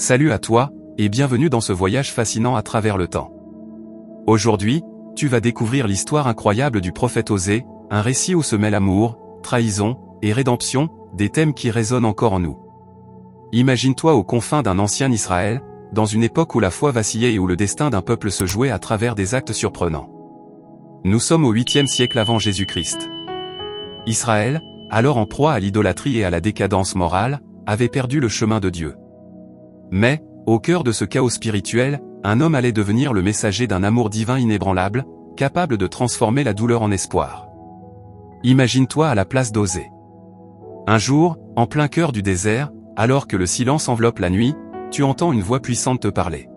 Salut à toi, et bienvenue dans ce voyage fascinant à travers le temps. Aujourd'hui, tu vas découvrir l'histoire incroyable du prophète Osée, un récit où se mêlent amour, trahison, et rédemption, des thèmes qui résonnent encore en nous. Imagine-toi aux confins d'un ancien Israël, dans une époque où la foi vacillait et où le destin d'un peuple se jouait à travers des actes surprenants. Nous sommes au 8e siècle avant Jésus-Christ. Israël, alors en proie à l'idolâtrie et à la décadence morale, avait perdu le chemin de Dieu. Mais, au cœur de ce chaos spirituel, un homme allait devenir le messager d'un amour divin inébranlable, capable de transformer la douleur en espoir. Imagine-toi à la place d'Osée. Un jour, en plein cœur du désert, alors que le silence enveloppe la nuit, tu entends une voix puissante te parler.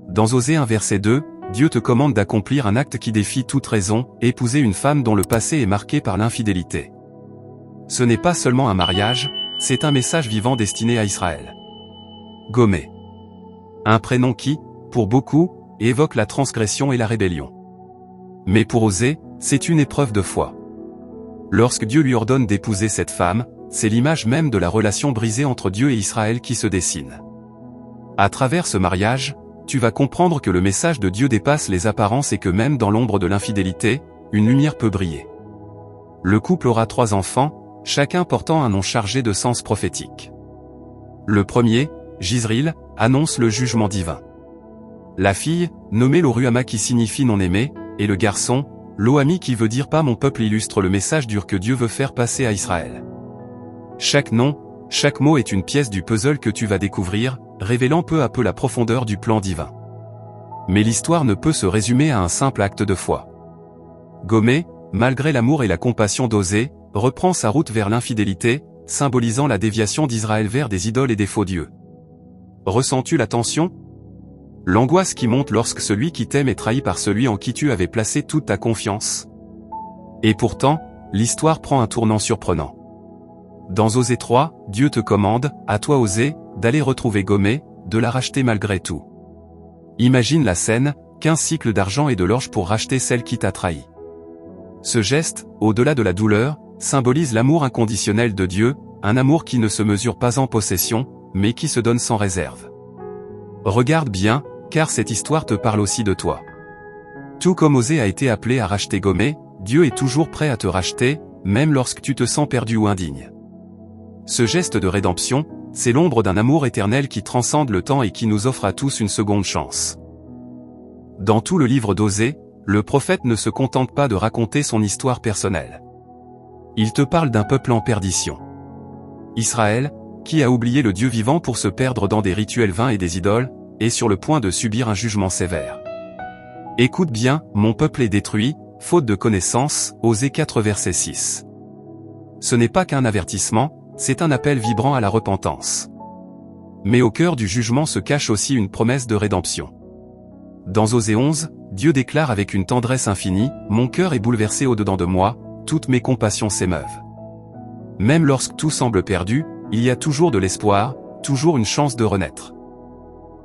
Dans Osée 1 verset 2, Dieu te commande d'accomplir un acte qui défie toute raison, épouser une femme dont le passé est marqué par l'infidélité. Ce n'est pas seulement un mariage, c'est un message vivant destiné à Israël. Gomé. Un prénom qui, pour beaucoup, évoque la transgression et la rébellion. Mais pour Osée, c'est une épreuve de foi. Lorsque Dieu lui ordonne d'épouser cette femme, c'est l'image même de la relation brisée entre Dieu et Israël qui se dessine. À travers ce mariage, tu vas comprendre que le message de Dieu dépasse les apparences et que même dans l'ombre de l'infidélité, une lumière peut briller. Le couple aura 3 enfants, chacun portant un nom chargé de sens prophétique. Le premier, Jizril, annonce le jugement divin. La fille, nommée Lo-Ruhamah qui signifie non-aimé, et le garçon, Lo-Ami qui veut dire pas mon peuple illustre le message dur que Dieu veut faire passer à Israël. Chaque nom, chaque mot est une pièce du puzzle que tu vas découvrir, révélant peu à peu la profondeur du plan divin. Mais l'histoire ne peut se résumer à un simple acte de foi. Gomé, malgré l'amour et la compassion d'Osée, reprend sa route vers l'infidélité, symbolisant la déviation d'Israël vers des idoles et des faux dieux. Ressens-tu la tension? L'angoisse qui monte lorsque celui qui t'aime est trahi par celui en qui tu avais placé toute ta confiance? Et pourtant, l'histoire prend un tournant surprenant. Dans Osée 3, Dieu te commande, à toi Osée, d'aller retrouver Gomé, de la racheter malgré tout. Imagine la scène, 15 cycles d'argent et de l'orge pour racheter celle qui t'a trahi. Ce geste, au-delà de la douleur, symbolise l'amour inconditionnel de Dieu, un amour qui ne se mesure pas en possession, mais qui se donne sans réserve. Regarde bien, car cette histoire te parle aussi de toi. Tout comme Osée a été appelé à racheter Gomé, Dieu est toujours prêt à te racheter, même lorsque tu te sens perdu ou indigne. Ce geste de rédemption, c'est l'ombre d'un amour éternel qui transcende le temps et qui nous offre à tous une seconde chance. Dans tout le livre d'Osée, le prophète ne se contente pas de raconter son histoire personnelle. Il te parle d'un peuple en perdition. Israël, qui a oublié le Dieu vivant pour se perdre dans des rituels vains et des idoles, est sur le point de subir un jugement sévère. Écoute bien, mon peuple est détruit, faute de connaissance, Osée 4 verset 6. Ce n'est pas qu'un avertissement, c'est un appel vibrant à la repentance. Mais au cœur du jugement se cache aussi une promesse de rédemption. Dans Osée 11, Dieu déclare avec une tendresse infinie, « Mon cœur est bouleversé au-dedans de moi, toutes mes compassions s'émeuvent. » Même lorsque tout semble perdu, il y a toujours de l'espoir, toujours une chance de renaître.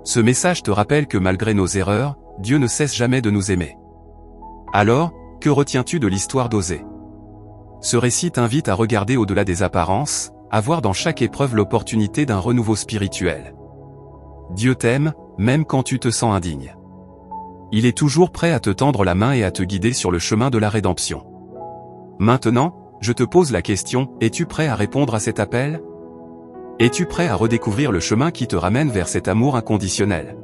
Ce message te rappelle que malgré nos erreurs, Dieu ne cesse jamais de nous aimer. Alors, que retiens-tu de l'histoire d'Osée? Ce récit t'invite à regarder au-delà des apparences, à voir dans chaque épreuve l'opportunité d'un renouveau spirituel. Dieu t'aime, même quand tu te sens indigne. Il est toujours prêt à te tendre la main et à te guider sur le chemin de la rédemption. Maintenant, je te pose la question, es-tu prêt à répondre à cet appel? Es-tu prêt à redécouvrir le chemin qui te ramène vers cet amour inconditionnel?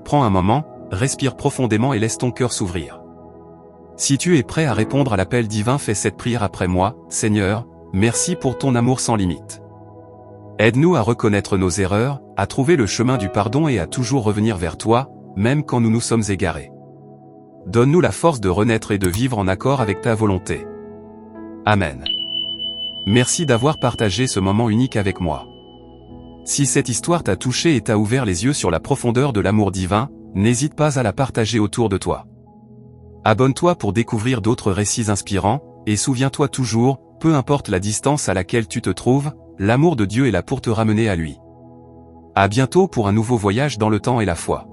Prends un moment, respire profondément et laisse ton cœur s'ouvrir. Si tu es prêt à répondre à l'appel divin, fais cette prière après moi. Seigneur, merci pour ton amour sans limite. Aide-nous à reconnaître nos erreurs, à trouver le chemin du pardon et à toujours revenir vers toi, même quand nous nous sommes égarés. Donne-nous la force de renaître et de vivre en accord avec ta volonté. Amen. Merci d'avoir partagé ce moment unique avec moi. Si cette histoire t'a touché et t'a ouvert les yeux sur la profondeur de l'amour divin, n'hésite pas à la partager autour de toi. Abonne-toi pour découvrir d'autres récits inspirants, et souviens-toi toujours, peu importe la distance à laquelle tu te trouves, l'amour de Dieu est là pour te ramener à lui. À bientôt pour un nouveau voyage dans le temps et la foi.